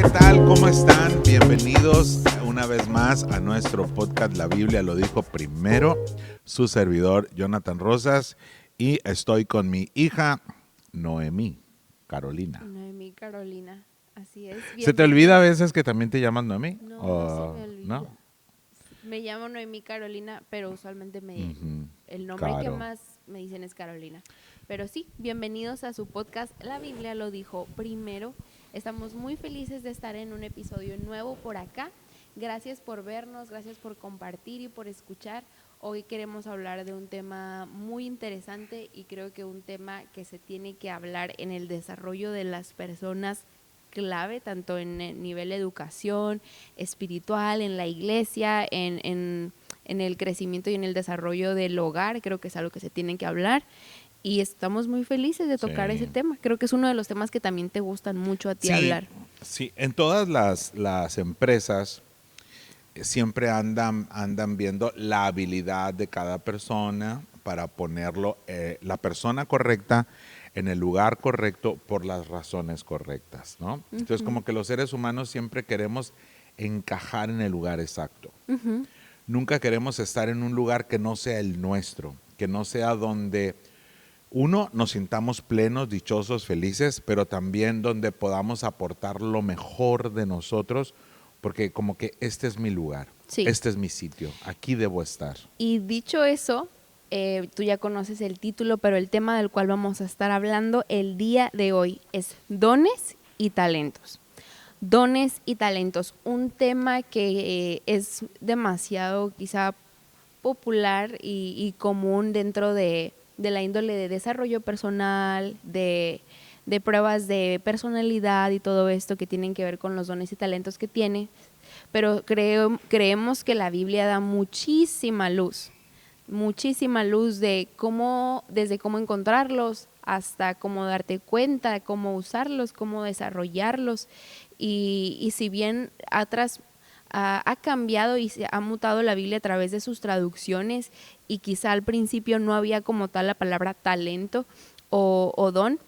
tal? ¿Cómo están? Bienvenidos una vez más a nuestro podcast La Biblia lo dijo primero. Su servidor, Jonathan Rosas, y estoy con mi hija, Noemí Carolina. Noemí Carolina, así es. ¿Se te olvida a veces que también te llamas Noemí? No, no se me olvida. ¿No? Me llamo Noemí Carolina, pero usualmente el nombre que Caro. más me dicen es Carolina. Pero sí, bienvenidos a su podcast La Biblia lo dijo primero. Estamos muy felices de estar en un episodio nuevo por acá. Gracias por vernos, gracias por compartir y por escuchar. Hoy queremos hablar de un tema muy interesante y creo que un tema que se tiene que hablar en el desarrollo de las personas clave, tanto en el nivel de educación, espiritual, en la iglesia, en el crecimiento y en el desarrollo del hogar. Creo que es algo que se tiene que hablar. Y estamos muy felices de tocar ese tema. Creo que es uno de los temas que también te gustan mucho a ti hablar. Sí, en todas las empresas siempre andan viendo la habilidad de cada persona para ponerlo, la persona correcta en el lugar correcto por las razones correctas, ¿no? Entonces, como que los seres humanos siempre queremos encajar en el lugar exacto. Nunca queremos estar en un lugar que no sea el nuestro, que no sea donde uno, nos sintamos plenos, dichosos, felices, pero también donde podamos aportar lo mejor de nosotros, porque como que este es mi lugar, este es mi sitio, aquí debo estar. Y dicho eso, tú ya conoces el título, pero el tema del cual vamos a estar hablando el día de hoy es dones y talentos. Dones y talentos, un tema que es demasiado quizá popular y común dentro de la índole de desarrollo personal, de pruebas de personalidad y todo esto que tienen que ver con los dones y talentos que tiene, pero creemos que la Biblia da muchísima luz de desde cómo encontrarlos hasta cómo darte cuenta, cómo usarlos, cómo desarrollarlos, y si bien ha cambiado y se ha mutado la Biblia a través de sus traducciones y quizá al principio no había como tal la palabra talento o don,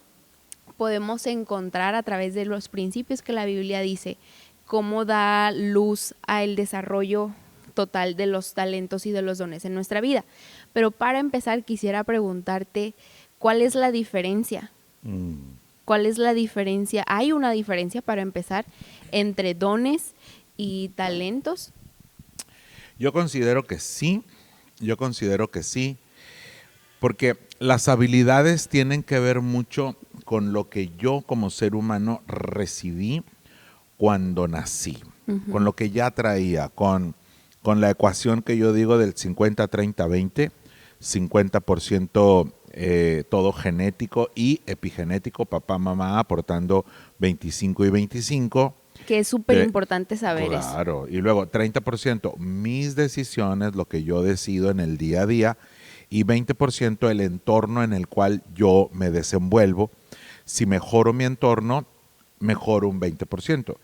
podemos encontrar a través de los principios que la Biblia dice cómo da luz al desarrollo total de los talentos y de los dones en nuestra vida. Pero para empezar quisiera preguntarte, ¿cuál es la diferencia? ¿Cuál es la diferencia? ¿Hay una diferencia para empezar entre dones y talentos? Yo considero que sí, porque las habilidades tienen que ver mucho con lo que yo como ser humano recibí cuando nací, con lo que ya traía, con la ecuación que yo digo del 50-30-20, 50% todo genético y epigenético, papá, mamá aportando 25 y 25. Que es súper importante saber eso. Claro, y luego 30% mis decisiones, lo que yo decido en el día a día, y 20% el entorno en el cual yo me desenvuelvo. Si mejoro mi entorno, mejoro un 20%.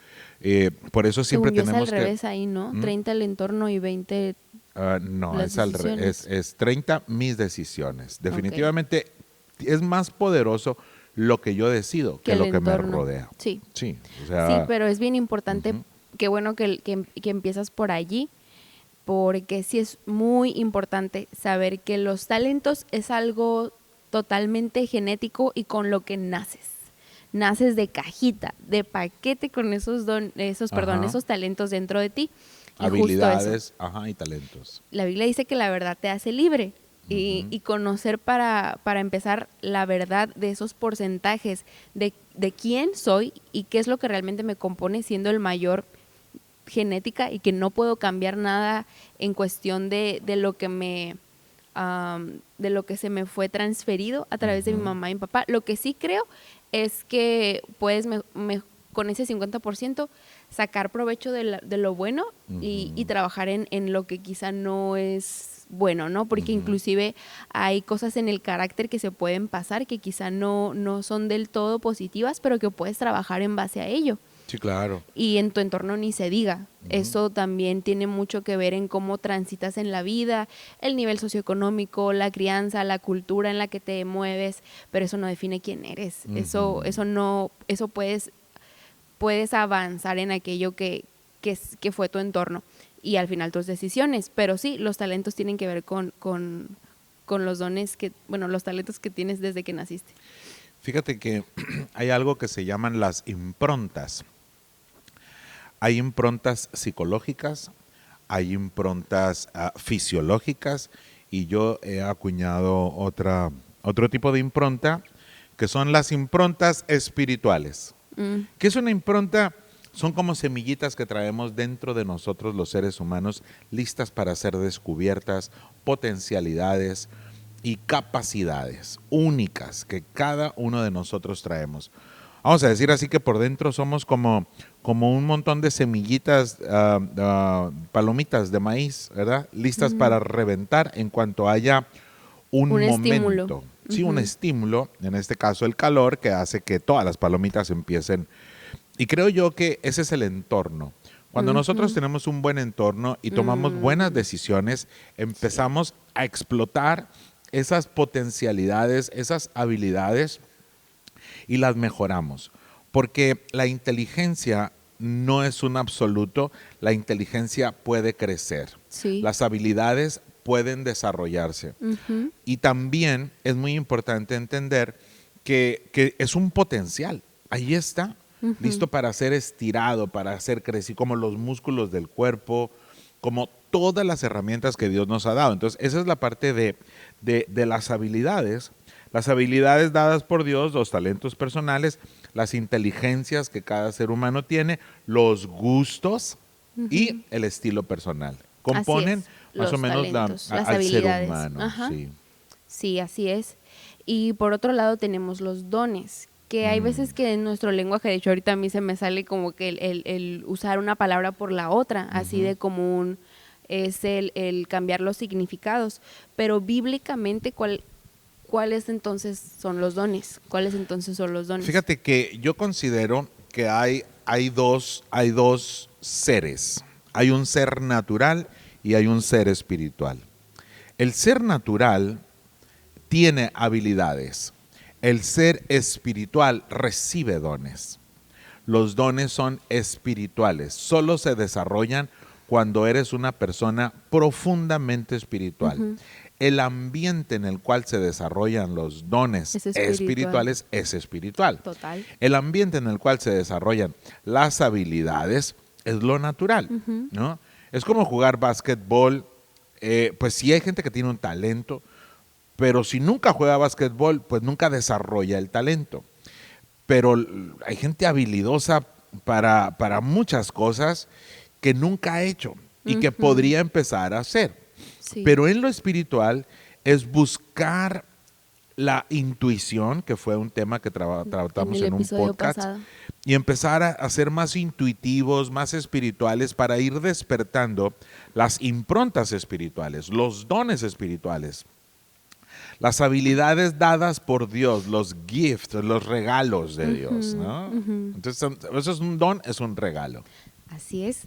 Por eso siempre Según yo tenemos es al revés ahí, ¿no? 30 el entorno y 20 no, las es al revés. Es 30 mis decisiones. Definitivamente es más poderoso lo que yo decido que lo que me rodea. Sí. Sí, sí, pero es bien importante, qué bueno que empiezas por allí, porque sí es muy importante saber que los talentos es algo totalmente genético y con lo que naces. Naces de cajita, de paquete con esos talentos dentro de ti. Y habilidades, y talentos. La Biblia dice que la verdad te hace libre. Y conocer para empezar la verdad de esos porcentajes de quién soy y qué es lo que realmente me compone siendo el mayor genética y que no puedo cambiar nada en cuestión de lo que de lo que se me fue transferido a través de mi mamá y mi papá. Lo que sí creo es que puedes con ese 50% sacar provecho de lo bueno y trabajar en lo que quizá no es bueno, ¿no? Porque inclusive hay cosas en el carácter que se pueden pasar que quizá no son del todo positivas, pero que puedes trabajar en base a ello. Sí, claro. Y en tu entorno ni se diga. Eso también tiene mucho que ver en cómo transitas en la vida, el nivel socioeconómico, la crianza, la cultura en la que te mueves, pero eso no define quién eres. Eso puedes puedes avanzar en aquello que fue tu entorno y al final tus decisiones. Pero sí, los talentos tienen que ver con los dones los talentos que tienes desde que naciste. Fíjate que hay algo que se llaman las improntas. Hay improntas psicológicas, hay improntas fisiológicas, y yo he acuñado otro tipo de impronta, que son las improntas espirituales. ¿Qué es una impronta? Son como semillitas que traemos dentro de nosotros los seres humanos, listas para ser descubiertas, potencialidades y capacidades únicas que cada uno de nosotros traemos. Vamos a decir así que por dentro somos como un montón de semillitas, palomitas de maíz, ¿verdad? Listas para reventar en cuanto haya un momento. Estímulo. Sí, un estímulo, en este caso el calor, que hace que todas las palomitas empiecen. Y creo yo que ese es el entorno. Cuando nosotros tenemos un buen entorno y tomamos buenas decisiones, empezamos a explotar esas potencialidades, esas habilidades, y las mejoramos. Porque la inteligencia no es un absoluto, la inteligencia puede crecer. Sí. Las habilidades pueden desarrollarse. Y también es muy importante entender que es un potencial. Ahí está, listo para ser estirado, para ser crecido, como los músculos del cuerpo, como todas las herramientas que Dios nos ha dado. Entonces, esa es la parte de las habilidades. Las habilidades dadas por Dios, los talentos personales, las inteligencias que cada ser humano tiene, los gustos y el estilo personal. Componen más o menos al ser humano. Sí. Sí, así es. Y por otro lado tenemos los dones, que hay veces que en nuestro lenguaje, de hecho ahorita a mí se me sale como que el usar una palabra por la otra, así de común es el cambiar los significados. Pero bíblicamente, ¿cuáles entonces son los dones? ¿Cuáles entonces son los dones? Fíjate que yo considero que hay dos seres. Hay un ser natural y hay un ser espiritual. El ser natural tiene habilidades. El ser espiritual recibe dones. Los dones son espirituales. Solo se desarrollan cuando eres una persona profundamente espiritual. El ambiente en el cual se desarrollan los dones espirituales es espiritual. Total. El ambiente en el cual se desarrollan las habilidades es lo natural, ¿no? Es como jugar básquetbol. Pues sí hay gente que tiene un talento, pero si nunca juega básquetbol, pues nunca desarrolla el talento. Pero hay gente habilidosa para muchas cosas que nunca ha hecho y que podría empezar a hacer. Sí. Pero en lo espiritual es buscar la intuición, que fue un tema que tratamos en un podcast, pasado. Y empezar a ser más intuitivos, más espirituales, para ir despertando las improntas espirituales, los dones espirituales, las habilidades dadas por Dios, los gifts, los regalos de Dios, ¿no? Entonces, eso es un don, es un regalo. Así es.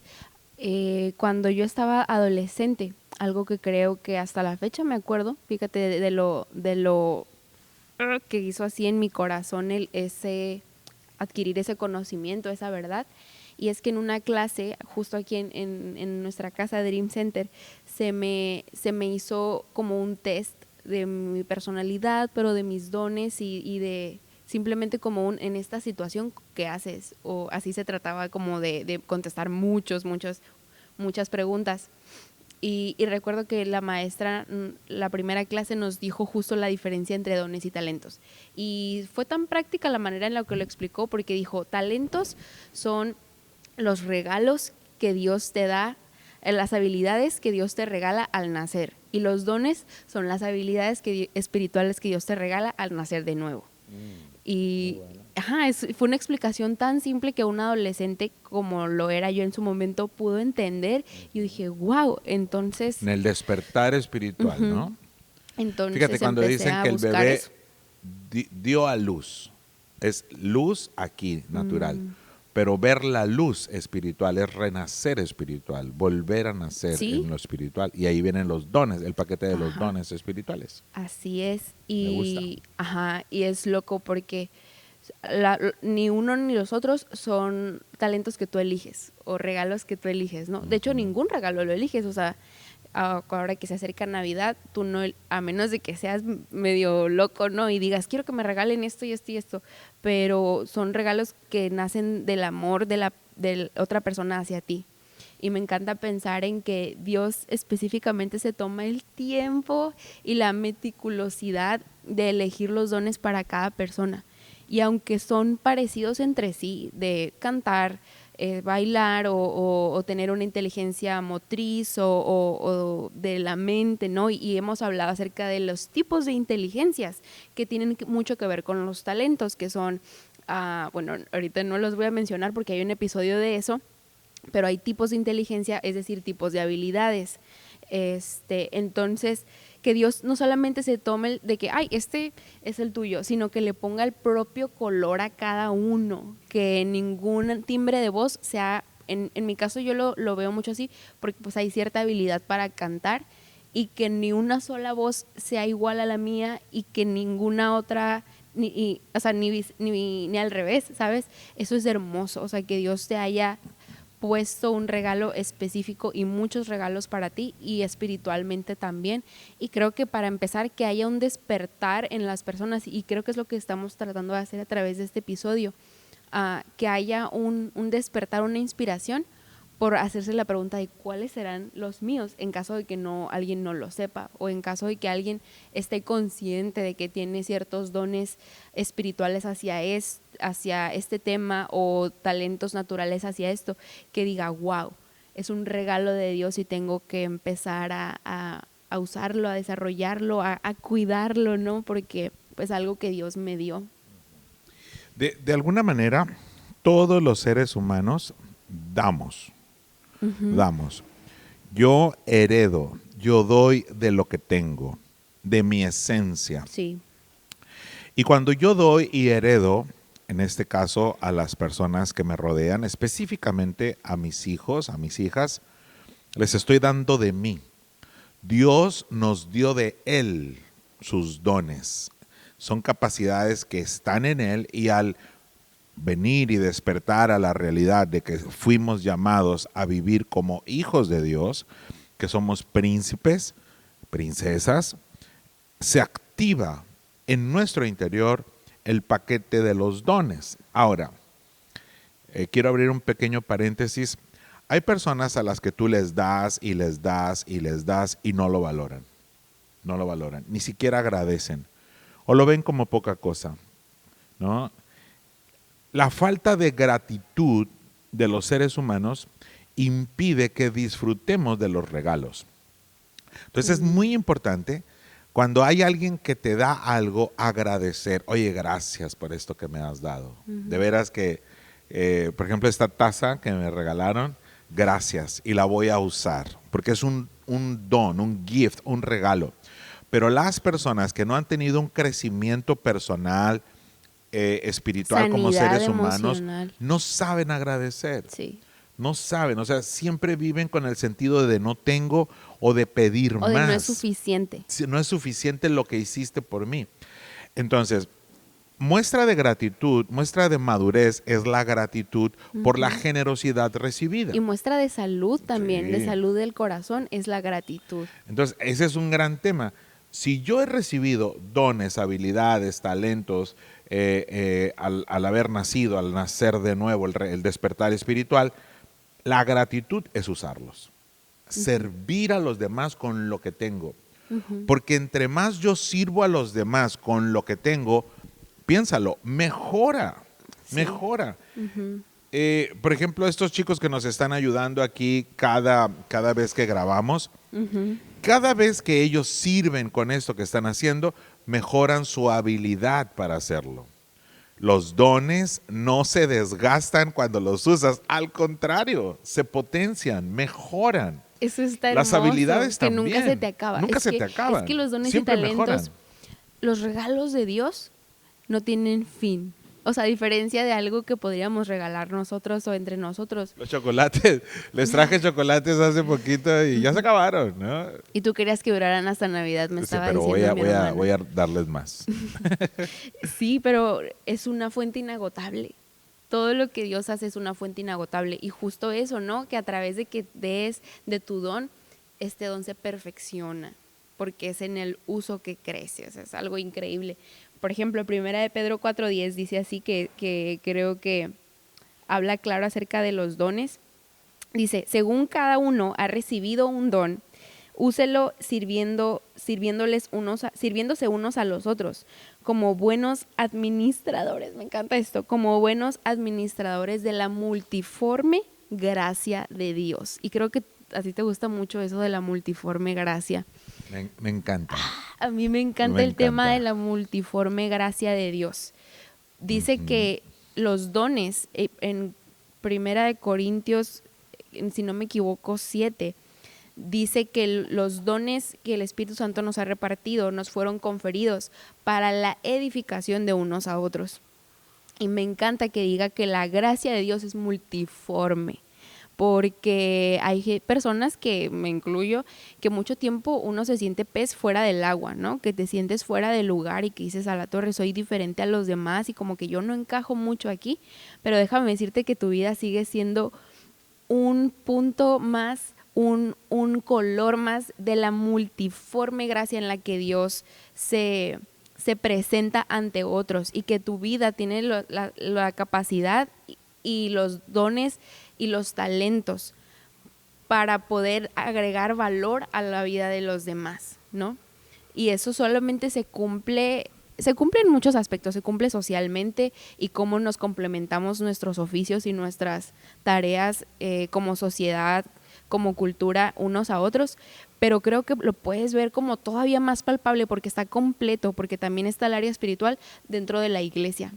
Cuando yo estaba adolescente, algo que creo que hasta la fecha me acuerdo, fíjate de lo que hizo así en mi corazón adquirir ese conocimiento, esa verdad, y es que en una clase, justo aquí en nuestra casa de Dream Center, se me hizo como un test de mi personalidad, pero de mis dones y de simplemente como en esta situación, ¿qué haces? O así se trataba como de contestar muchas preguntas. Y recuerdo que la maestra, la primera clase, nos dijo justo la diferencia entre dones y talentos. Y fue tan práctica la manera en la que lo explicó, porque dijo, talentos son los regalos que Dios te da, las habilidades que Dios te regala al nacer. Y los dones son las habilidades espirituales que Dios te regala al nacer de nuevo. Y fue una explicación tan simple que un adolescente como lo era yo en su momento pudo entender. Y yo dije, wow, entonces... En el despertar espiritual, ¿no? Entonces, fíjate, cuando dicen que el bebé dio a luz, es luz aquí, natural. Pero ver la luz espiritual es renacer espiritual, volver a nacer en lo espiritual. Y ahí vienen los dones, el paquete de los dones espirituales. Así es. Me gusta. Y es loco porque Ni uno ni los otros son talentos que tú eliges o regalos que tú eliges, ¿no? De hecho, ningún regalo lo eliges, o sea, ahora que se acerca Navidad, tú no, a menos de que seas medio loco, ¿no? Y digas, quiero que me regalen esto y esto y esto, pero son regalos que nacen del amor de la otra persona hacia ti. Y me encanta pensar en que Dios específicamente se toma el tiempo y la meticulosidad de elegir los dones para cada persona. Y aunque son parecidos entre sí, de cantar, bailar o tener una inteligencia motriz o de la mente, ¿no? Y hemos hablado acerca de los tipos de inteligencias que tienen mucho que ver con los talentos, que son, bueno, ahorita no los voy a mencionar porque hay un episodio de eso, pero hay tipos de inteligencia, es decir, tipos de habilidades. Entonces, que Dios no solamente se tome de que, ay, este es el tuyo, sino que le ponga el propio color a cada uno, que ningún timbre de voz sea, en mi caso yo lo veo mucho así, porque pues hay cierta habilidad para cantar y que ni una sola voz sea igual a la mía y que ninguna otra, o sea, ni al revés, ¿sabes? Eso es hermoso, o sea, que Dios te haya puesto un regalo específico y muchos regalos para ti y espiritualmente también. Y creo que para empezar que haya un despertar en las personas, y creo que es lo que estamos tratando de hacer a través de este episodio, que haya un despertar, una inspiración por hacerse la pregunta de cuáles serán los míos en caso de que alguien no lo sepa, o en caso de que alguien esté consciente de que tiene ciertos dones espirituales hacia este tema o talentos naturales hacia esto, que diga, wow, es un regalo de Dios y tengo que empezar a usarlo, a desarrollarlo, a cuidarlo, ¿no? Porque pues algo que Dios me dio. De alguna manera, todos los seres humanos damos. Damos. Yo heredo, yo doy de lo que tengo, de mi esencia. Sí. Y cuando yo doy y heredo, en este caso a las personas que me rodean, específicamente a mis hijos, a mis hijas, les estoy dando de mí. Dios nos dio de Él sus dones. Son capacidades que están en Él, y al venir y despertar a la realidad de que fuimos llamados a vivir como hijos de Dios, que somos príncipes, princesas, se activa en nuestro interior el paquete de los dones. Ahora, quiero abrir un pequeño paréntesis. Hay personas a las que tú les das y les das y les das y no lo valoran. No lo valoran, ni siquiera agradecen o lo ven como poca cosa, ¿no? La falta de gratitud de los seres humanos impide que disfrutemos de los regalos. Entonces es muy importante cuando hay alguien que te da algo, agradecer. Oye, gracias por esto que me has dado. De veras que, por ejemplo, esta taza que me regalaron, gracias, y la voy a usar, porque es un don, un gift, un regalo. Pero las personas que no han tenido un crecimiento personal, espiritual, sanidad como seres humanos, no saben agradecer. Sí. No saben, o sea, siempre viven con el sentido de no tengo o de pedir o más. O de no es suficiente. No es suficiente lo que hiciste por mí. Entonces, muestra de gratitud, muestra de madurez es la gratitud por la generosidad recibida. Y muestra de salud también, de salud del corazón, es la gratitud. Entonces, ese es un gran tema. Si yo he recibido dones, habilidades, talentos, al haber nacido, al nacer de nuevo, el despertar espiritual, la gratitud es usarlos. Servir a los demás con lo que tengo. Porque entre más yo sirvo a los demás con lo que tengo, piénsalo, mejora. Por ejemplo, estos chicos que nos están ayudando aquí cada vez que grabamos, cada vez que ellos sirven con esto que están haciendo, mejoran su habilidad para hacerlo. Los dones no se desgastan cuando los usas, al contrario, se potencian, mejoran. Eso está hermoso. Las habilidades que también. Nunca se te acaba. Nunca se te acaban. Es que los dones siempre y talentos, mejoran. los regalos de Dios no tienen fin. O sea, a diferencia de algo que podríamos regalar nosotros o entre nosotros. Los chocolates, les traje chocolates hace poquito y ya se acabaron, ¿no? Y tú querías que duraran hasta Navidad, me Sí, estaba pero diciendo mi hermana. voy a darles más. Sí, pero es una fuente inagotable. Todo lo que Dios hace es una fuente inagotable. Y justo eso, ¿no? Que a través de que des de tu don, este don se perfecciona, porque es en el uso que crece. O sea, es algo increíble. Por ejemplo, primera de Pedro 4:10 dice así que creo que habla claro acerca de los dones. Dice, según cada uno ha recibido un don, úselo sirviéndose unos a los otros, como buenos administradores, me encanta esto, como buenos administradores de la multiforme gracia de Dios. Y creo que a ti te gusta mucho eso de la multiforme gracia. Me encanta. A mí me encanta el tema de la multiforme gracia de Dios. Dice que los dones, en Primera de Corintios, si no me equivoco, 7, dice que los dones que el Espíritu Santo nos ha repartido nos fueron conferidos para la edificación de unos a otros. Y me encanta que diga que la gracia de Dios es multiforme, porque hay personas, que me incluyo, que mucho tiempo uno se siente pez fuera del agua, ¿no? Que te sientes fuera del lugar y que dices, a la torre, soy diferente a los demás y como que yo no encajo mucho aquí, pero déjame decirte que tu vida sigue siendo un punto más, un color más de la multiforme gracia en la que Dios se presenta ante otros, y que tu vida tiene la capacidad y los dones y los talentos para poder agregar valor a la vida de los demás, ¿no? Y eso solamente se cumple en muchos aspectos, se cumple socialmente y cómo nos complementamos nuestros oficios y nuestras tareas como sociedad, como cultura, unos a otros, pero creo que lo puedes ver como todavía más palpable porque está completo, porque también está el área espiritual dentro de la iglesia.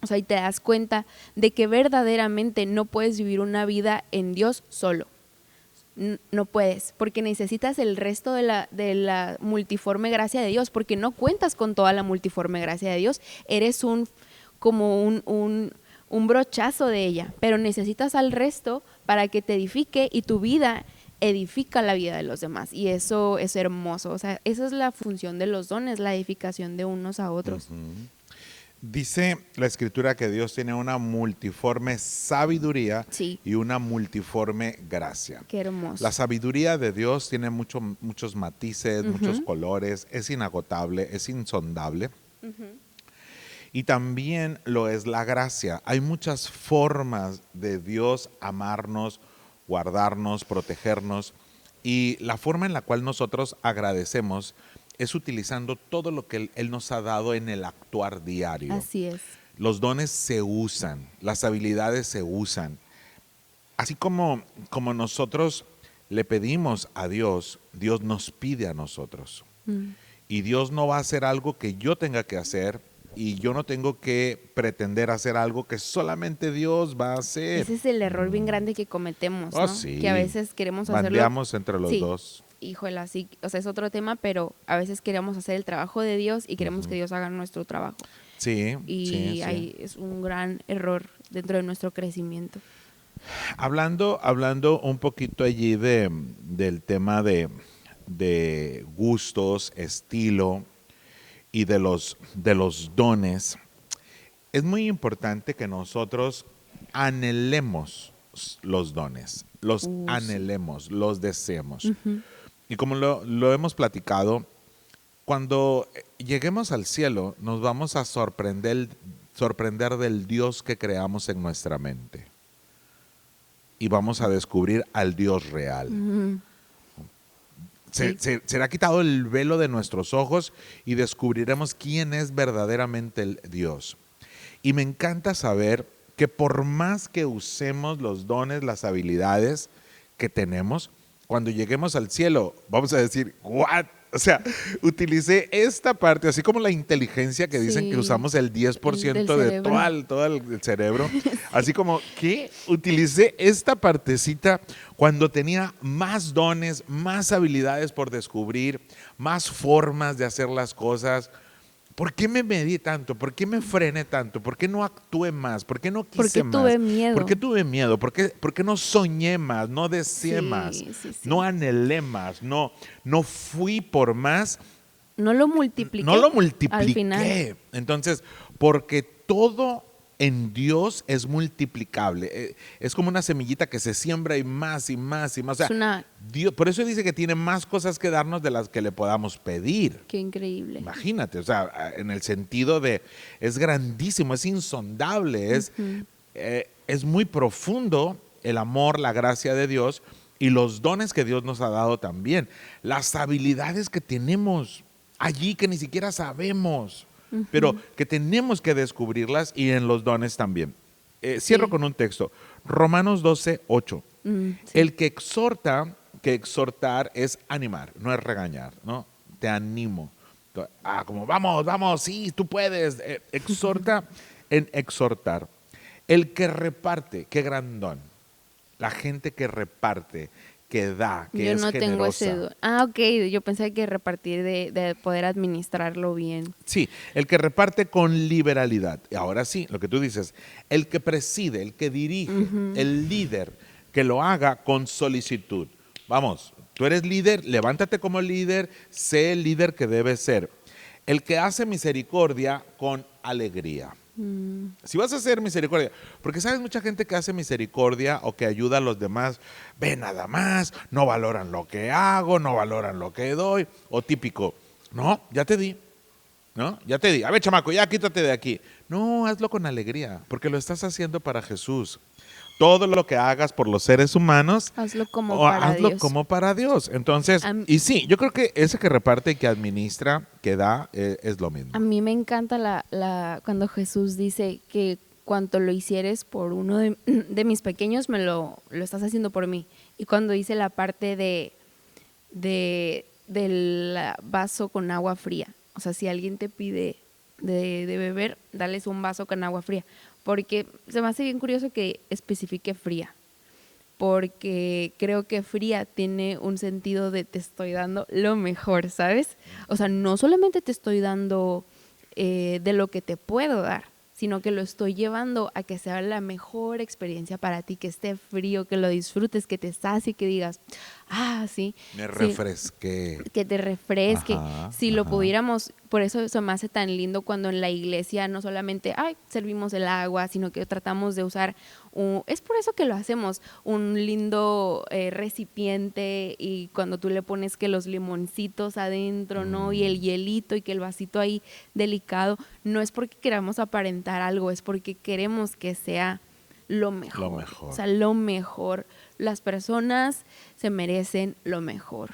O sea, y te das cuenta de que verdaderamente no puedes vivir una vida en Dios solo. No puedes, porque necesitas el resto de la multiforme gracia de Dios, porque no cuentas con toda la multiforme gracia de Dios, eres como un brochazo de ella, pero necesitas al resto para que te edifique, y tu vida edifica la vida de los demás, y eso es hermoso. O sea, esa es la función de los dones, la edificación de unos a otros. Dice la Escritura que Dios tiene una multiforme sabiduría, sí, y una multiforme gracia. Qué hermoso. La sabiduría de Dios tiene muchos matices, muchos colores, es inagotable, es insondable. Y también lo es la gracia. Hay muchas formas de Dios amarnos, guardarnos, protegernos, y la forma en la cual nosotros agradecemos es utilizando todo lo que Él nos ha dado en el actuar diario. Así es. Los dones se usan, las habilidades se usan. Así como nosotros le pedimos a Dios, Dios nos pide a nosotros. Y Dios no va a hacer algo que yo tenga que hacer, y yo no tengo que pretender hacer algo que solamente Dios va a hacer. Ese es el error bien grande que cometemos, ¿no? Sí. Que a veces queremos hacerlo. Bandeamos entre los dos. Híjole, así, o sea, es otro tema, pero a veces queremos hacer el trabajo de Dios y queremos que Dios haga nuestro trabajo. Sí. Y ahí es un gran error dentro de nuestro crecimiento. Hablando un poquito allí del tema de gustos, estilo y de los dones, es muy importante que nosotros anhelemos los dones, los anhelemos, los deseemos. Y como lo hemos platicado, cuando lleguemos al cielo nos vamos a sorprender del Dios que creamos en nuestra mente. Y vamos a descubrir al Dios real. Será quitado el velo de nuestros ojos y descubriremos quién es verdaderamente el Dios. Y me encanta saber que por más que usemos los dones, las habilidades que tenemos, cuando lleguemos al cielo vamos a decir, ¿what? O sea, utilicé esta parte, así como la inteligencia que dicen que usamos el 10% de todo el cerebro. Así como que utilicé esta partecita cuando tenía más dones, más habilidades por descubrir, más formas de hacer las cosas. ¿por qué me medí tanto? ¿Por qué me frené tanto? ¿Por qué no actué más? ¿Por qué no ¿Por quise qué más? tuve miedo? ¿Por qué tuve miedo? ¿Por qué no soñé más? ¿No deseé más? Sí, sí, ¿No sí. anhelé más? ¿No fui por más? No lo No multipliqué lo al final. multipliqué. Entonces, porque todo en Dios es multiplicable. Es como una semillita que se siembra y más y más y más. O Es sea, una... Dios, por eso dice que tiene más cosas que darnos de las que le podamos pedir. Qué increíble. Imagínate, o sea, en el sentido de, es grandísimo, es insondable, Ujú. es muy profundo el amor, la gracia de Dios y los dones que Dios nos ha dado también. Las habilidades que tenemos allí que ni siquiera sabemos, pero que tenemos que descubrirlas y en los dones también. Cierro Sí. con un texto, Romanos 12:8. Sí. El que exhorta, que exhortar es animar, no es regañar, ¿no? Te animo. Como vamos, vamos, sí, tú puedes. Exhorta en exhortar. El que reparte, qué gran don. La gente que reparte, que da, que Yo es no tengo ese generosa. don. Ah, ok. Yo pensé que repartir de poder administrarlo bien. Sí, el que reparte con liberalidad. Y ahora sí, lo que tú dices, el que preside, el que dirige, el líder, que lo haga con solicitud. Vamos, tú eres líder, levántate como líder, sé el líder que debes ser. El que hace misericordia con alegría. Si vas a hacer misericordia, porque sabes mucha gente que hace misericordia o que ayuda a los demás, ve nada más, no valoran lo que hago, no valoran lo que doy, o típico, no, ya te di, ¿no? Ya te di, a ver chamaco, ya quítate de aquí. No, hazlo con alegría, porque lo estás haciendo para Jesús. Todo lo que hagas por los seres humanos, Hazlo como o para hazlo Dios. como para Dios. Entonces, A, y sí, yo creo que ese que reparte y que administra, que da, es lo mismo. a mí me encanta cuando Jesús dice que cuanto lo hicieres por uno de mis pequeños, lo estás haciendo por mí. Y cuando dice la parte del vaso con agua fría. O sea, si alguien te pide de beber, dales un vaso con agua fría. Porque se me hace bien curioso que especifique fría. Porque creo que fría tiene un sentido de te estoy dando lo mejor, ¿sabes? O sea, no solamente te estoy dando de lo que te puedo dar, sino que lo estoy llevando a que sea la mejor experiencia para ti, que esté frío, que lo disfrutes, que te sacie, que digas, sí, Me sí, refresqué. que te refresque. Ajá, Si lo ajá. pudiéramos, por eso se me hace tan lindo cuando en la iglesia no solamente, servimos el agua, sino que tratamos de usar, es por eso que lo hacemos, un lindo recipiente y cuando tú le pones que los limoncitos adentro, ¿no? Y el hielito y que el vasito ahí delicado, no es porque queramos aparentar algo, es porque queremos que sea lo mejor. Lo mejor. O sea, lo mejor. Las personas se merecen lo mejor.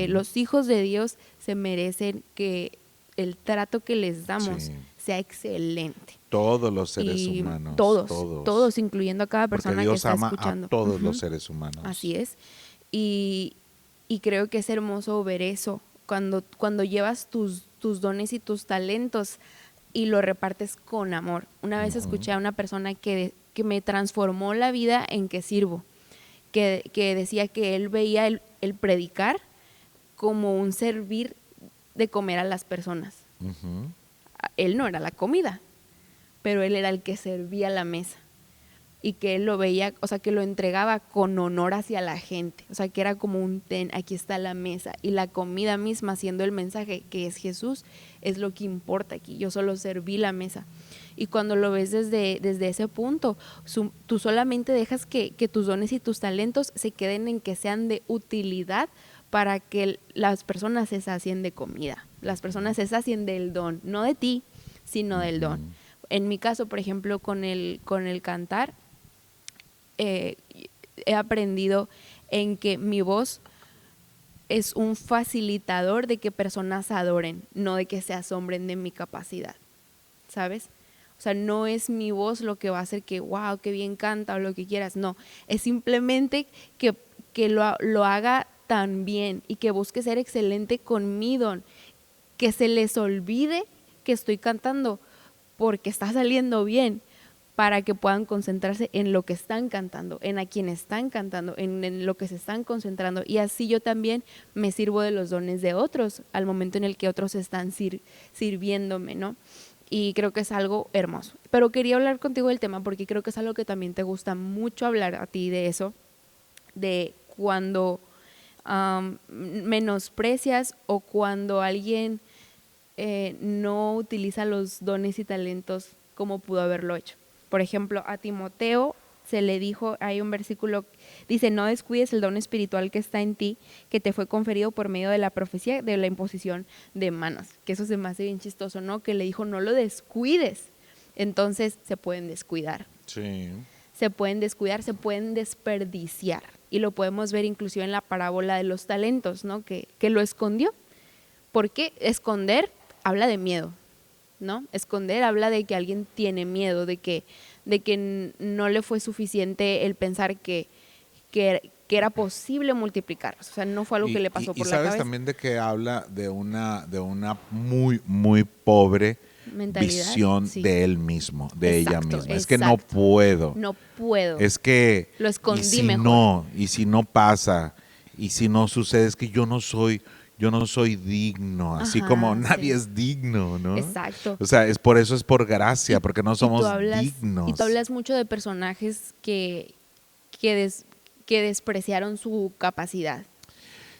Los hijos de Dios se merecen que el trato que les damos Sí. sea excelente. Todos los seres Y humanos. todos, incluyendo a cada Porque persona Dios que está ama escuchando. a todos Ujú. los seres humanos. Así es. Y creo que es hermoso ver eso. Cuando llevas tus dones y tus talentos y lo repartes con amor. Una vez escuché a una persona que me transformó la vida en que sirvo. Que decía que él veía el predicar como un servir de comer a las personas. Ujú. Él no era la comida, pero él era el que servía la mesa. Y que él lo veía, o sea, que lo entregaba con honor hacia la gente. O sea, que era como un aquí está la mesa. Y la comida misma, siendo el mensaje que es Jesús, es lo que importa aquí. Yo solo serví la mesa. Y cuando lo ves desde ese punto, tú solamente dejas que tus dones y tus talentos se queden en que sean de utilidad para que las personas se sacien de comida. Las personas se sacien del don, no de ti, sino del don. En mi caso, por ejemplo, con el cantar, he aprendido en que mi voz es un facilitador de que personas adoren, no de que se asombren de mi capacidad, ¿sabes? O sea, no es mi voz lo que va a hacer que, wow, qué bien canta o lo que quieras, no. Es simplemente que lo haga tan bien y que busque ser excelente con mi don, que se les olvide que estoy cantando porque está saliendo bien, para que puedan concentrarse en lo que están cantando, en a quien están cantando, en lo que se están concentrando. Y así yo también me sirvo de los dones de otros al momento en el que otros están sirviéndome, ¿no? Y creo que es algo hermoso. Pero quería hablar contigo del tema porque creo que es algo que también te gusta mucho hablar a ti de eso, de cuando menosprecias o cuando alguien no utiliza los dones y talentos como pudo haberlo hecho. Por ejemplo, a Timoteo se le dijo, hay un versículo, dice, no descuides el don espiritual que está en ti, que te fue conferido por medio de la profecía, de la imposición de manos. Que eso se me hace bien chistoso, ¿no? Que le dijo, no lo descuides. Entonces se pueden descuidar. Sí. Se pueden descuidar, se pueden desperdiciar. Y lo podemos ver inclusive en la parábola de los talentos, ¿no? Que lo escondió. ¿Por qué? Esconder habla de miedo, ¿no? Esconder habla de que alguien tiene miedo, de que no le fue suficiente el pensar que era posible multiplicar. O sea, no fue algo que le pasó por la cabeza. Y sabes también de que habla de una muy, muy pobre visión sí. de él mismo, de Exacto, ella misma. exacto. Es que no puedo. No puedo. Es que lo escondí y si mejor. y si no pasa, y si no sucede, es que yo no soy digno, así como nadie es digno, ¿no? Exacto. O sea, es por gracia, porque no somos dignos. Y tú hablas mucho de personajes que despreciaron su capacidad.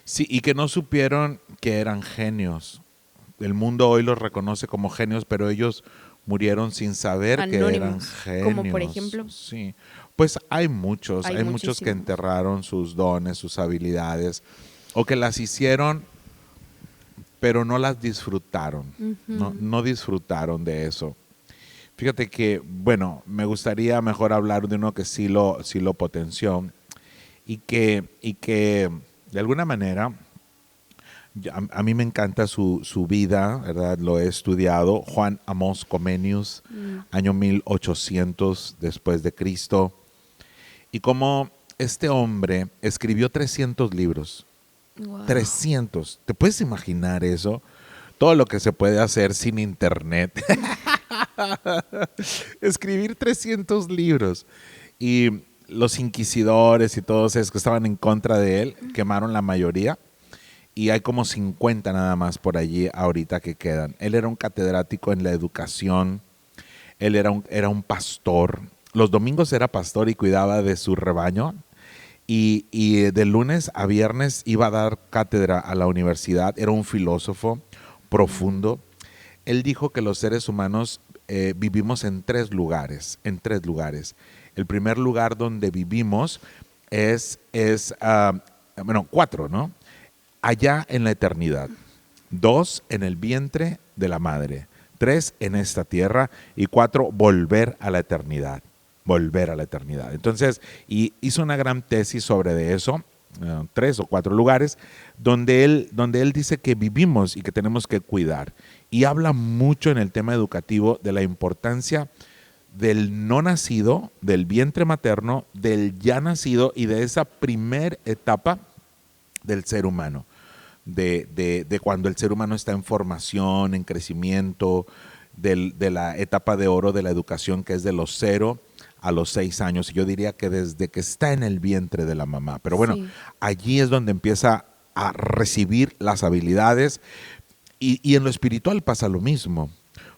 Sí, y que no supieron que eran genios. El mundo hoy los reconoce como genios, pero ellos murieron sin saber Anónimos, que eran genios. como por ejemplo. Sí, pues hay muchos muchísimos. que enterraron sus dones, sus habilidades, o que las hicieron, pero no las disfrutaron. No disfrutaron de eso. Fíjate que, bueno, me gustaría mejor hablar de uno que sí lo potenció y que de alguna manera a mí me encanta su vida, ¿verdad? Lo he estudiado. Juan Amos Comenius, año 1800 después de Cristo. Y como este hombre escribió 300 libros. Wow. 300. ¿Te puedes imaginar eso? Todo lo que se puede hacer sin internet. Escribir 300 libros. Y los inquisidores y todos esos que estaban en contra de él quemaron la mayoría. Y hay como 50 nada más por allí ahorita que quedan. Él era un catedrático en la educación. Él era un pastor. Los domingos era pastor y cuidaba de su rebaño. Y de lunes a viernes iba a dar cátedra a la universidad. Era un filósofo profundo. Él dijo que los seres humanos vivimos en tres lugares. El primer lugar donde vivimos es cuatro, ¿no? Allá en la eternidad. 2, en el vientre de la madre. 3, en esta tierra. Y 4, volver a la eternidad. Volver a la eternidad. Entonces, y hizo una gran tesis sobre de eso, 3 o 4 lugares, donde él dice que vivimos y que tenemos que cuidar. Y habla mucho en el tema educativo de la importancia del no nacido, del vientre materno, del ya nacido y de esa primer etapa del ser humano, de cuando el ser humano está en formación, en crecimiento, de la etapa de oro de la educación, que es de los 0 a los 6 años. Y yo diría que desde que está en el vientre de la mamá. Pero bueno, sí, allí es donde empieza a recibir las habilidades. Y en lo espiritual pasa lo mismo.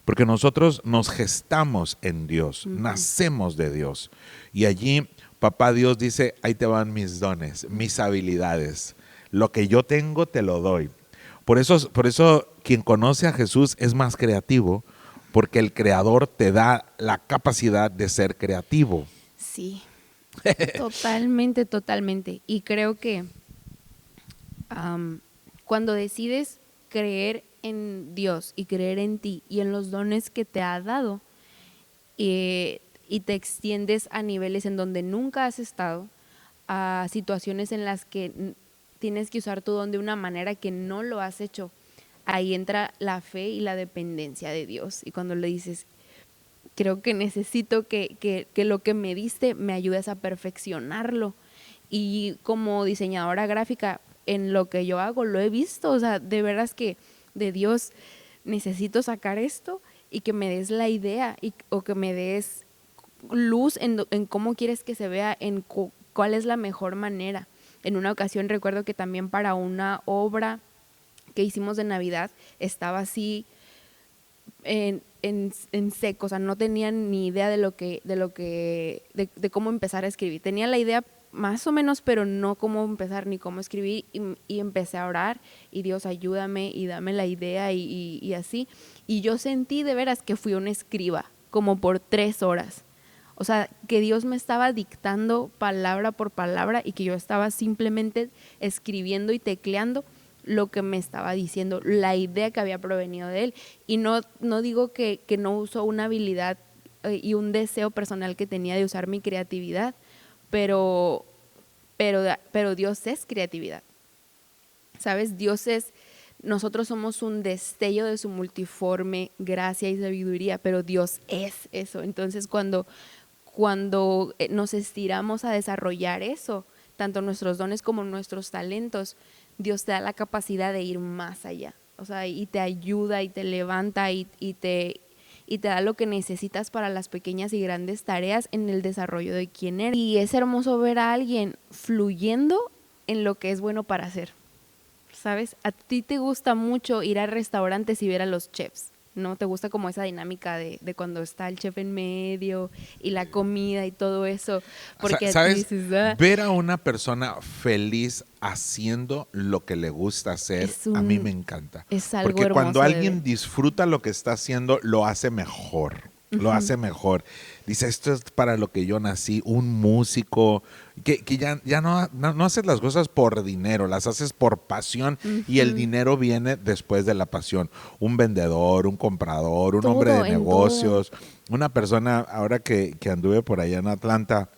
Porque nosotros nos gestamos en Dios, nacemos de Dios. Y allí papá Dios dice, ahí te van mis dones, mis habilidades. Lo que yo tengo te lo doy. Por eso quien conoce a Jesús es más creativo, porque el Creador te da la capacidad de ser creativo. Sí, totalmente, totalmente. Y creo que cuando decides creer en Dios y creer en ti y en los dones que te ha dado, y te extiendes a niveles en donde nunca has estado, a situaciones en las que tienes que usar tu don de una manera que no lo has hecho, ahí entra la fe y la dependencia de Dios. Y cuando le dices, creo que necesito que lo que me diste me ayudes a perfeccionarlo. Y como diseñadora gráfica, en lo que yo hago lo he visto, o sea, de veras que de Dios necesito sacar esto y que me des la idea o que me des luz en cómo quieres que se vea, cuál es la mejor manera. En una ocasión recuerdo que también para una obra que hicimos de Navidad estaba así en seco, o sea, no tenía ni idea de cómo empezar a escribir. Tenía la idea más o menos, pero no cómo empezar ni cómo escribir, y empecé a orar y Dios, ayúdame y dame la idea y así. Y yo sentí de veras que fui un escriba, como por 3 horas. O sea, que Dios me estaba dictando palabra por palabra y que yo estaba simplemente escribiendo y tecleando lo que me estaba diciendo, la idea que había provenido de él. Y no digo que no uso una habilidad y un deseo personal que tenía de usar mi creatividad, pero Dios es creatividad, ¿sabes? Nosotros somos un destello de su multiforme gracia y sabiduría, pero Dios es eso. Entonces cuando nos estiramos a desarrollar eso, tanto nuestros dones como nuestros talentos, Dios te da la capacidad de ir más allá, o sea, y te ayuda y te levanta y te da lo que necesitas para las pequeñas y grandes tareas en el desarrollo de quién eres. Y es hermoso ver a alguien fluyendo en lo que es bueno para hacer, ¿sabes? A ti te gusta mucho ir a restaurantes y ver a los chefs, ¿no? Te gusta como esa dinámica de cuando está el chef en medio y la comida y todo eso, porque a ti ¿Sabes? dices, Ver a una persona feliz haciendo lo que le gusta hacer, a mí me encanta. es algo Porque cuando hermoso de alguien ver. disfruta lo que está haciendo, lo hace mejor. Lo hace mejor. Dice, esto es para lo que yo nací, un músico, que ya no haces las cosas por dinero, las haces por pasión, y el dinero viene después de la pasión. Un vendedor, un comprador, un hombre de Todo, en todo. negocios, una persona, ahora que anduve por allá en Atlanta,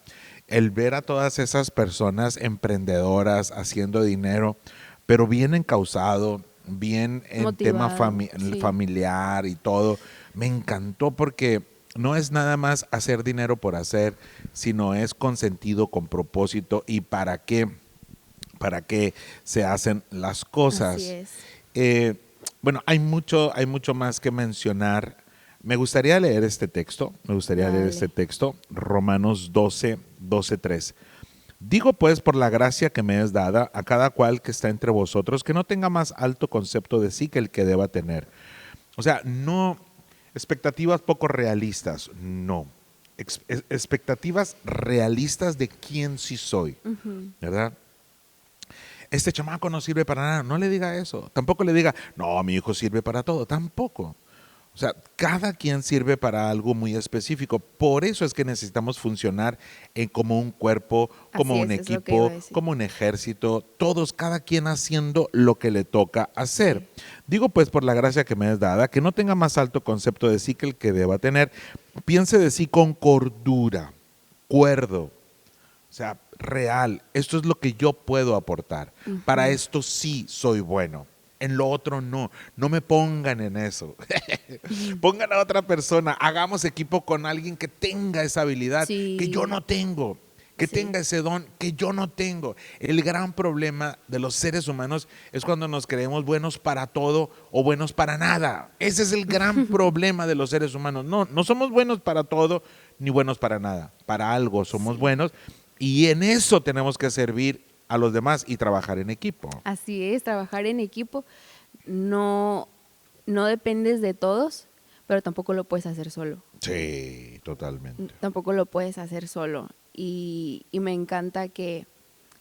el ver a todas esas personas emprendedoras haciendo dinero, pero bien encausado, bien en tema Motivado, sí. familiar y todo, me encantó porque no es nada más hacer dinero por hacer, sino es con sentido, con propósito y para qué se hacen las Así cosas. es. Bueno, hay mucho más que mencionar. Me gustaría leer este texto, Dale. Romanos 12:3. Digo pues por la gracia que me es dada a cada cual que está entre vosotros, que no tenga más alto concepto de sí que el que deba tener. O sea, no expectativas poco realistas, no. Expectativas realistas de quién sí soy, ¿verdad? Este chamaco no sirve para nada, no le diga eso. Tampoco le diga, no, mi hijo sirve para todo, tampoco. O sea, cada quien sirve para algo muy específico. Por eso es que necesitamos funcionar como un cuerpo, como Así un es lo que iba a equipo, decir. como un ejército, todos, cada quien haciendo lo que le toca hacer. Sí. Digo pues por la gracia que me es dada, que no tenga más alto concepto de sí que el que deba tener, piense de sí con cordura, cuerdo, o sea, real. Esto es lo que yo puedo aportar. Para esto sí soy bueno. En lo otro no. No me pongan en eso. Pongan a otra persona. Hagamos equipo con alguien que tenga esa habilidad que yo Sí, no tengo. Que sí. tenga ese don que yo no tengo. El gran problema de los seres humanos es cuando nos creemos buenos para todo o buenos para nada. Ese es el gran problema de los seres humanos. No, no somos buenos para todo ni buenos para nada. Para algo somos Sí. buenos y en eso tenemos que servir a los demás y trabajar en equipo. Así es, trabajar en equipo. No, no dependes de todos, pero tampoco lo puedes hacer solo. Sí, totalmente. Tampoco lo puedes hacer solo. Y me encanta que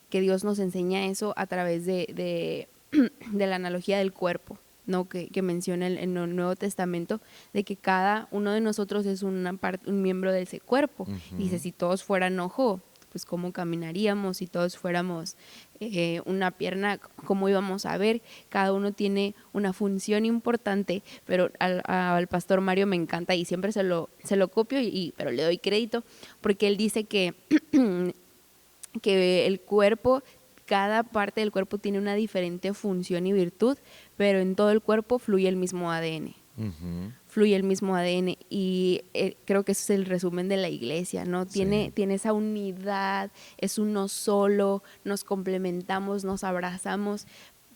Dios nos enseña eso a través de la analogía del cuerpo, ¿no? Que menciona en el Nuevo Testamento, de que cada uno de nosotros es un miembro de ese cuerpo. Y dice, si todos fueran ojo, pues cómo caminaríamos, si todos fuéramos una pierna, cómo íbamos a ver. Cada uno tiene una función importante, pero al pastor Mario me encanta y siempre se lo copio, pero le doy crédito, porque él dice que el cuerpo, cada parte del cuerpo tiene una diferente función y virtud, pero en todo el cuerpo fluye el mismo ADN. Fluye el mismo ADN y creo que eso es el resumen de la iglesia, ¿no? Tiene esa unidad, es uno solo, nos complementamos, nos abrazamos,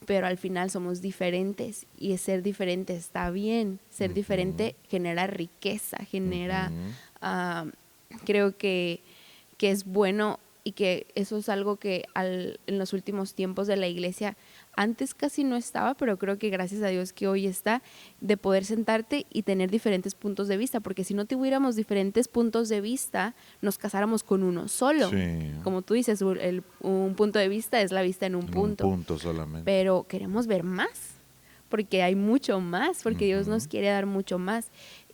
pero al final somos diferentes y ser diferente está bien. Ser diferente genera riqueza, genera creo que es bueno y que eso es algo que en los últimos tiempos de la iglesia antes casi no estaba, pero creo que gracias a Dios que hoy está, de poder sentarte y tener diferentes puntos de vista, porque si no tuviéramos diferentes puntos de vista, nos casáramos con uno solo. Sí. Como tú dices, un punto de vista es la vista en un punto. Un punto solamente. Pero queremos ver más, porque hay mucho más, porque Dios nos quiere dar mucho más.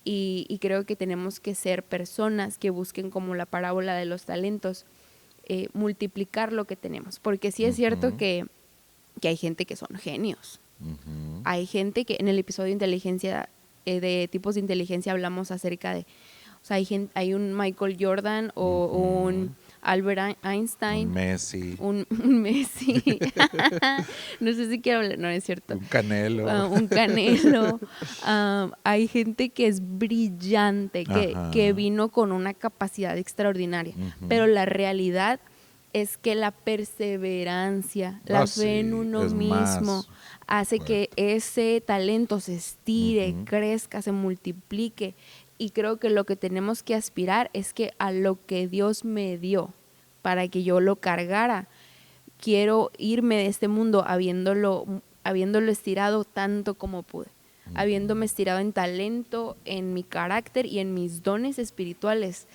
Y creo que tenemos que ser personas que busquen, como la parábola de los talentos, multiplicar lo que tenemos. Porque sí es cierto que hay gente que son genios. Hay gente que en el episodio de inteligencia, de tipos de inteligencia, hablamos acerca de, o sea, hay un Michael Jordan o un Albert Einstein. Un Messi. Un Messi. No sé si quiero hablar, no es cierto. Un Canelo. Un Canelo. Hay gente que es brillante, que vino con una capacidad extraordinaria. Pero la realidad es que la perseverancia, la fe en uno mismo, hace que ese talento se estire, crezca, se multiplique. Y creo que lo que tenemos que aspirar es que a lo que Dios me dio para que yo lo cargara, quiero irme de este mundo habiéndolo estirado tanto como pude, habiéndome estirado en talento, en mi carácter y en mis dones espirituales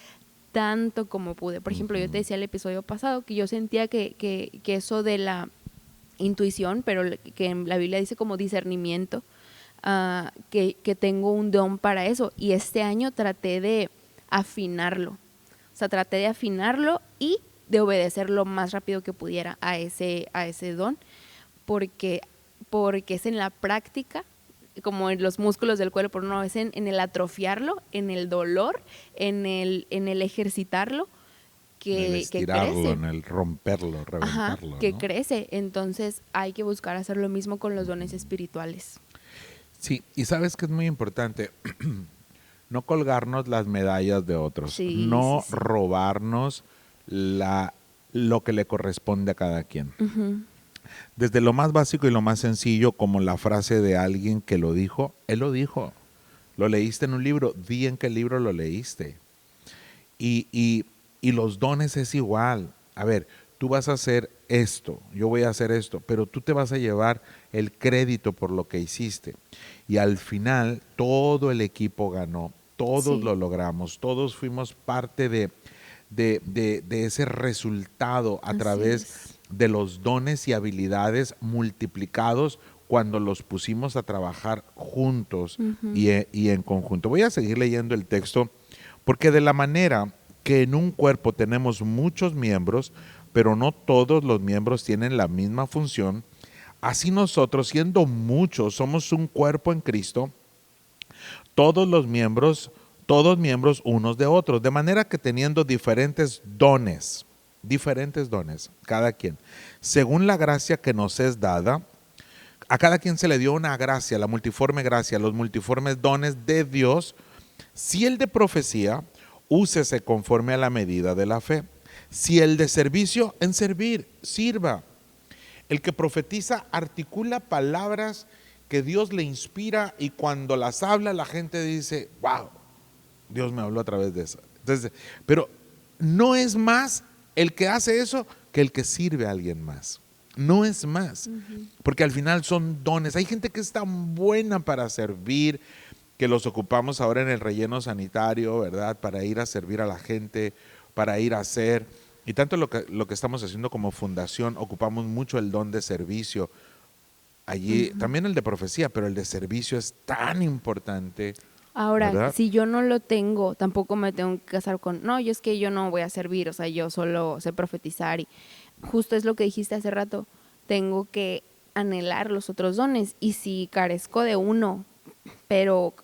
tanto como pude. Por ejemplo, yo te decía el episodio pasado que yo sentía que eso de la intuición, pero que en la Biblia dice como discernimiento, que tengo un don para eso, y este año traté de afinarlo, o sea, traté de afinarlo y de obedecer lo más rápido que pudiera a ese don, porque es en la práctica, como en los músculos del cuerpo, no, es en el atrofiarlo, en el dolor, en el ejercitarlo, que en el estirarlo, crece. En el romperlo, reventarlo. Ajá, que crece. Entonces hay que buscar hacer lo mismo con los dones espirituales. Sí, y sabes que es muy importante no colgarnos las medallas de otros, no robarnos lo que le corresponde a cada quien. Desde lo más básico y lo más sencillo, como la frase de alguien que lo dijo, él lo dijo. Lo leíste en un libro, di en qué libro lo leíste. Y los dones es igual. A ver, tú vas a hacer esto, yo voy a hacer esto, pero tú te vas a llevar el crédito por lo que hiciste. Y al final todo el equipo ganó, todos lo logramos, todos fuimos parte de ese resultado a través de los dones y habilidades multiplicados cuando los pusimos a trabajar juntos y en conjunto. Voy a seguir leyendo el texto, porque de la manera que en un cuerpo tenemos muchos miembros, pero no todos los miembros tienen la misma función, así nosotros, siendo muchos, somos un cuerpo en Cristo, todos miembros unos de otros, de manera que teniendo diferentes dones, cada quien, según la gracia que nos es dada, a cada quien se le dio una gracia, la multiforme gracia, los multiformes dones de Dios. Si el de profecía, úsese conforme a la medida de la fe. Si el de servicio, en servir, sirva. El que profetiza articula palabras que Dios le inspira, y cuando las habla la gente dice, wow, Dios me habló a través de eso. Entonces, pero no es más el que hace eso que el que sirve a alguien más. No es más, porque al final son dones. Hay gente que es tan buena para servir, que los ocupamos ahora en el relleno sanitario, ¿verdad? Para ir a servir a la gente, para ir a hacer. Y tanto lo que estamos haciendo como fundación, ocupamos mucho el don de servicio. Allí también el de profecía, pero el de servicio es tan importante. Ahora, ¿verdad? si yo no lo tengo, tampoco me tengo que casar con, no, yo es que yo no voy a servir, o sea, yo solo sé profetizar. Y justo es lo que dijiste hace rato, tengo que anhelar los otros dones. Y si carezco de uno, pero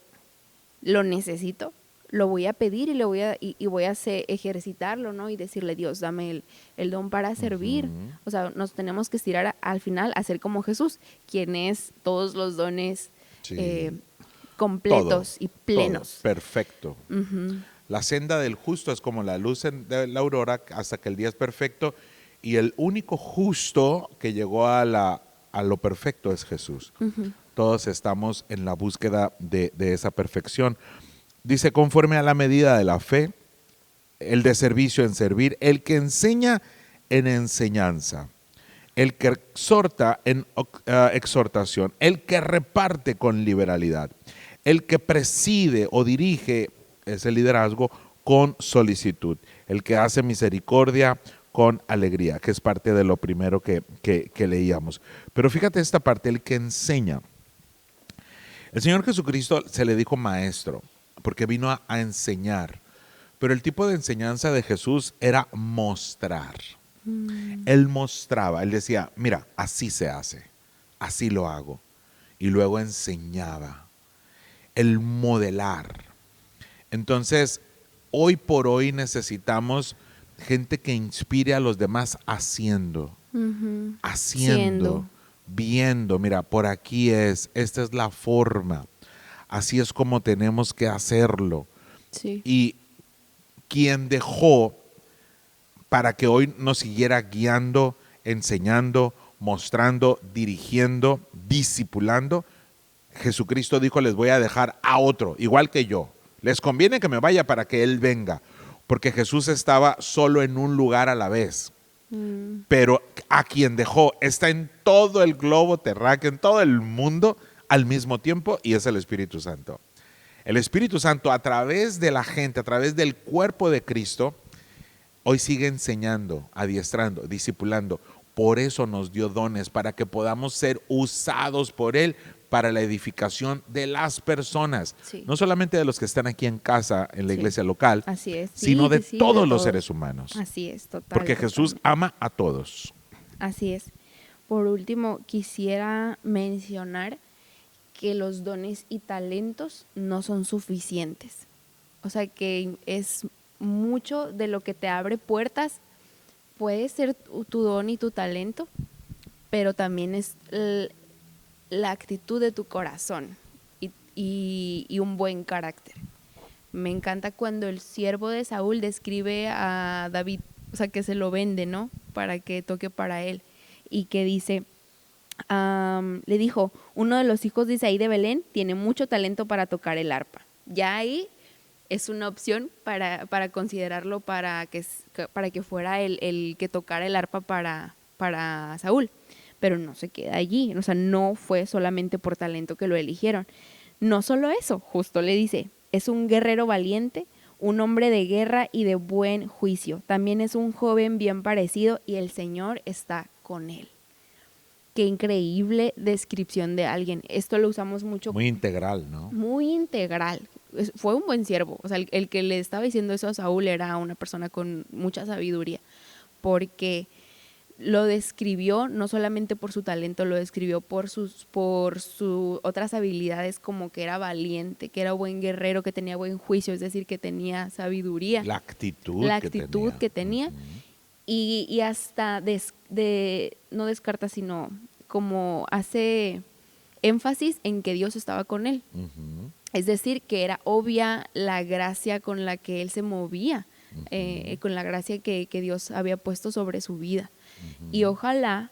lo necesito, lo voy a pedir y voy a ejercitarlo, ¿no? Y decirle, Dios, dame el don para servir. O sea, nos tenemos que estirar al final a ser como Jesús, quien es todos los dones completos y plenos. Todo, perfecto. La senda del justo es como la luz de la aurora hasta que el día es perfecto, y el único justo que llegó a lo perfecto es Jesús. Todos estamos en la búsqueda de esa perfección. Dice, conforme a la medida de la fe, el de servicio en servir, el que enseña en enseñanza, el que exhorta en exhortación, el que reparte con liberalidad, el que preside o dirige ese liderazgo con solicitud, el que hace misericordia con alegría, que es parte de lo primero que leíamos. Pero fíjate esta parte, el que enseña. El Señor Jesucristo se le dijo maestro, porque vino a enseñar. Pero el tipo de enseñanza de Jesús era mostrar. Él mostraba, él decía, mira, así se hace, así lo hago. Y luego enseñaba, el modelar. Entonces, hoy por hoy necesitamos gente que inspire a los demás haciendo, haciendo, viendo, mira, por aquí esta es la forma, así es como tenemos que hacerlo. Sí. Y quien dejó para que hoy nos siguiera guiando, enseñando, mostrando, dirigiendo, discipulando, Jesucristo dijo, les voy a dejar a otro, igual que yo. Les conviene que me vaya para que Él venga, porque Jesús estaba solo en un lugar a la vez. Pero a quien dejó está en todo el globo terráqueo, en todo el mundo al mismo tiempo, y es el Espíritu Santo. El Espíritu Santo, a través de la gente, a través del cuerpo de Cristo, hoy sigue enseñando, adiestrando, discipulando. Por eso nos dio dones, para que podamos ser usados por Él para la edificación de las personas. Sí. No solamente de los que están aquí en casa, en la Sí. iglesia local, Así es. Sí, sino de sí, todos de los todos. seres humanos. Así es, total. Porque Jesús ama a todos. Así es. Por último, quisiera mencionar que los dones y talentos no son suficientes. O sea, que es mucho de lo que te abre puertas. Puede ser tu don y tu talento, pero también es la actitud de tu corazón y un buen carácter. Me encanta cuando el siervo de Saúl describe a David, o sea, que se lo vende, ¿no? Para que toque para él. Y que dice, le dijo, uno de los hijos de Isaí de Belén tiene mucho talento para tocar el arpa. Ya ahí es una opción para considerarlo para que fuera el que tocara el arpa para Saúl. Pero no se queda allí, o sea, no fue solamente por talento que lo eligieron. No solo eso, justo le dice, es un guerrero valiente, un hombre de guerra y de buen juicio. También es un joven bien parecido y el Señor está con él. Qué increíble descripción de alguien. Esto lo usamos mucho. Muy integral, ¿no? Muy integral. Fue un buen siervo. O sea, el que le estaba diciendo eso a Saúl era una persona con mucha sabiduría, porque lo describió no solamente por su talento, lo describió por sus otras habilidades, como que era valiente, que era buen guerrero, que tenía buen juicio, es decir, que tenía sabiduría. La actitud que tenía. Y hasta no descarta, sino como hace énfasis en que Dios estaba con él. Es decir, que era obvia la gracia con la que él se movía, con la gracia que Dios había puesto sobre su vida. Y ojalá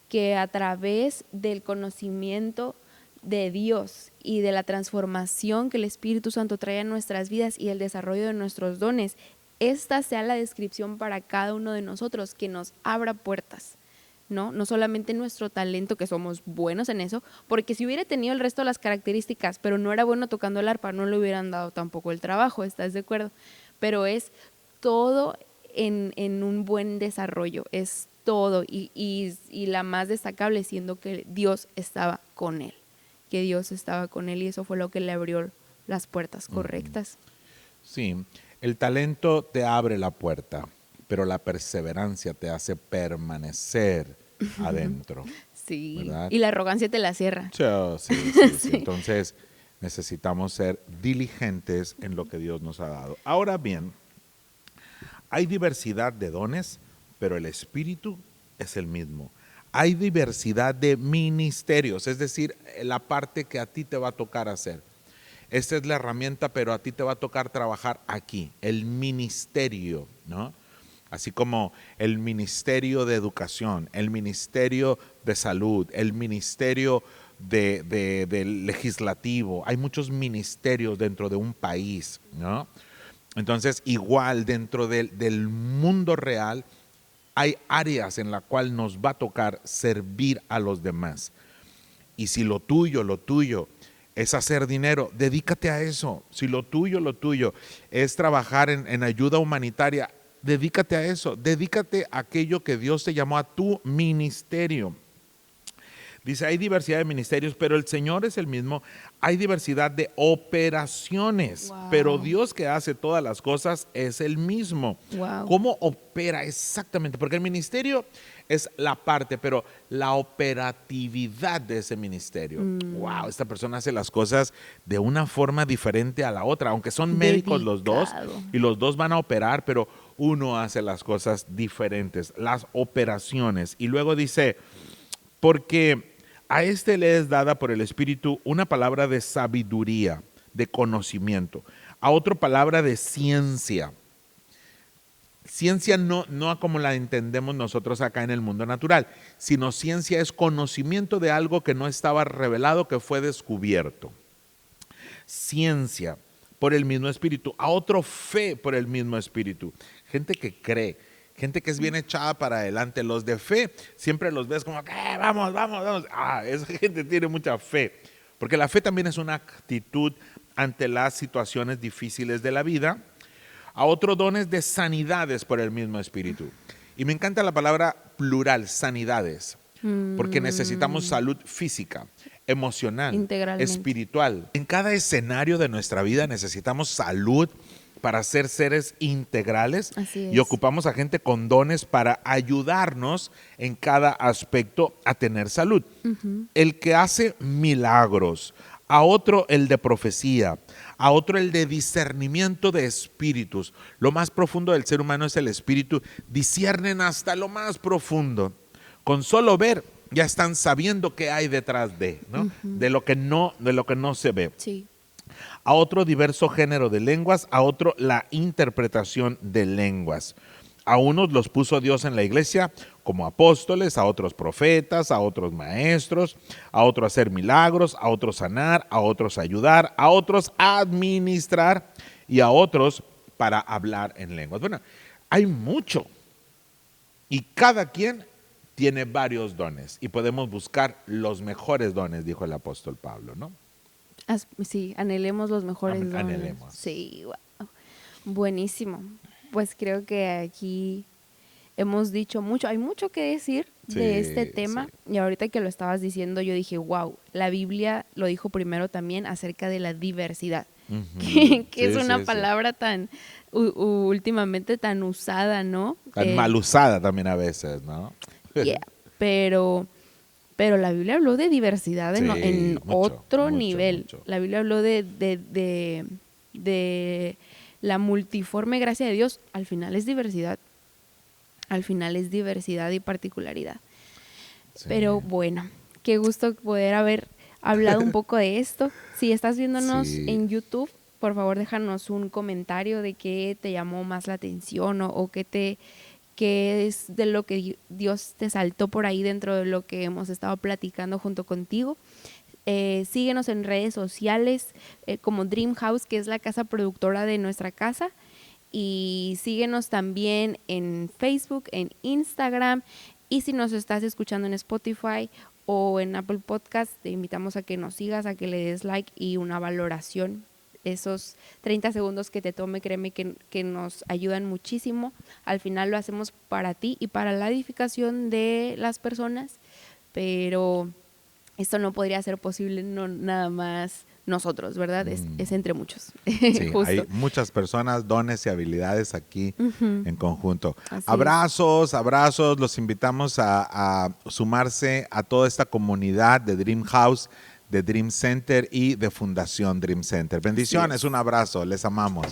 que a través del conocimiento de Dios y de la transformación que el Espíritu Santo trae a nuestras vidas y el desarrollo de nuestros dones, esta sea la descripción para cada uno de nosotros, que nos abra puertas, ¿no? No solamente nuestro talento, que somos buenos en eso, porque si hubiera tenido el resto de las características, pero no era bueno tocando el arpa, no le hubieran dado tampoco el trabajo, ¿estás de acuerdo? Pero es todo en un buen desarrollo, es todo, y la más destacable siendo que Dios estaba con él, que Dios estaba con él, y eso fue lo que le abrió las puertas correctas. Sí, el talento te abre la puerta, pero la perseverancia te hace permanecer adentro. Sí, ¿verdad? Y la arrogancia te la cierra. Sí. Entonces necesitamos ser diligentes en lo que Dios nos ha dado. Ahora bien, hay diversidad de dones, pero el Espíritu es el mismo. Hay diversidad de ministerios, es decir, la parte que a ti te va a tocar hacer. Esta es la herramienta, pero a ti te va a tocar trabajar aquí, el ministerio, ¿no? Así como el ministerio de educación, el ministerio de salud, el ministerio de legislativo. Hay muchos ministerios dentro de un país, ¿no? Entonces, igual dentro del mundo real, hay áreas en las cuales nos va a tocar servir a los demás. Y si lo tuyo es hacer dinero, dedícate a eso. Si lo tuyo es trabajar en ayuda humanitaria, dedícate a eso. Dedícate a aquello que Dios te llamó a tu ministerio. Dice, hay diversidad de ministerios, pero el Señor es el mismo. Hay diversidad de operaciones, Wow. pero Dios que hace todas las cosas es el mismo. Wow. ¿Cómo opera exactamente? Porque el ministerio es la parte, pero la operatividad de ese ministerio. Wow, esta persona hace las cosas de una forma diferente a la otra, aunque son médicos los dos Dedicado. y los dos van a operar, pero uno hace las cosas diferentes, las operaciones. Y luego dice, porque a este le es dada por el Espíritu una palabra de sabiduría, de conocimiento, a otro palabra de ciencia. Ciencia no como la entendemos nosotros acá en el mundo natural, sino ciencia es conocimiento de algo que no estaba revelado, que fue descubierto. Ciencia por el mismo Espíritu, a otro fe por el mismo Espíritu. Gente que cree, gente que es bien echada para adelante. Los de fe siempre los ves como que vamos. Esa gente tiene mucha fe, porque la fe también es una actitud ante las situaciones difíciles de la vida. A otros dones de sanidades por el mismo Espíritu. Y me encanta la palabra plural, sanidades, porque necesitamos salud física, emocional, Integralmente. espiritual. En cada escenario de nuestra vida necesitamos salud para ser seres integrales. Así es. Y ocupamos a gente con dones para ayudarnos en cada aspecto a tener salud. El que hace milagros, a otro el de profecía, a otro el de discernimiento de espíritus. Lo más profundo del ser humano es el espíritu. Disciernen hasta lo más profundo. Con solo ver ya están sabiendo qué hay detrás de, ¿no? De lo que no se ve. Sí. A otro diverso género de lenguas, a otro la interpretación de lenguas. A unos los puso Dios en la iglesia como apóstoles, a otros profetas, a otros maestros, a otros hacer milagros, a otros sanar, a otros ayudar, a otros administrar y a otros para hablar en lenguas. Bueno, hay mucho y cada quien tiene varios dones y podemos buscar los mejores dones, dijo el apóstol Pablo, ¿no? Sí, anhelemos los mejores dones. Anhelemos. Sí, wow. Buenísimo. Pues creo que aquí hemos dicho mucho, hay mucho que decir de este tema. Sí. Y ahorita que lo estabas diciendo, yo dije, wow, la Biblia lo dijo primero también acerca de la diversidad, que es una palabra tan últimamente tan usada, ¿no? Tan mal usada también a veces, ¿no? Yeah, pero la Biblia habló de diversidad en mucho, otro mucho, nivel. mucho. La Biblia habló de la multiforme gracia de Dios. Al final es diversidad. Al final es diversidad y particularidad. Sí. Pero bueno, qué gusto poder haber hablado un poco de esto. Si estás viéndonos Sí. en YouTube, por favor déjanos un comentario de qué te llamó más la atención o qué es de lo que Dios te saltó por ahí dentro de lo que hemos estado platicando junto contigo. Síguenos en redes sociales como Dream House, que es la casa productora de nuestra casa. Y síguenos también en Facebook, en Instagram. Y si nos estás escuchando en Spotify o en Apple Podcast, te invitamos a que nos sigas, a que le des like y una valoración. Esos 30 segundos que te tome, créeme que nos ayudan muchísimo. Al final lo hacemos para ti y para la edificación de las personas, pero esto no podría ser posible nada más nosotros, ¿verdad? Es entre muchos. Sí, Justo. hay muchas personas, dones y habilidades aquí en conjunto. Así Abrazos, los invitamos a sumarse a toda esta comunidad de Dream House, de Dream Center y de Fundación Dream Center. Bendiciones, un abrazo, les amamos.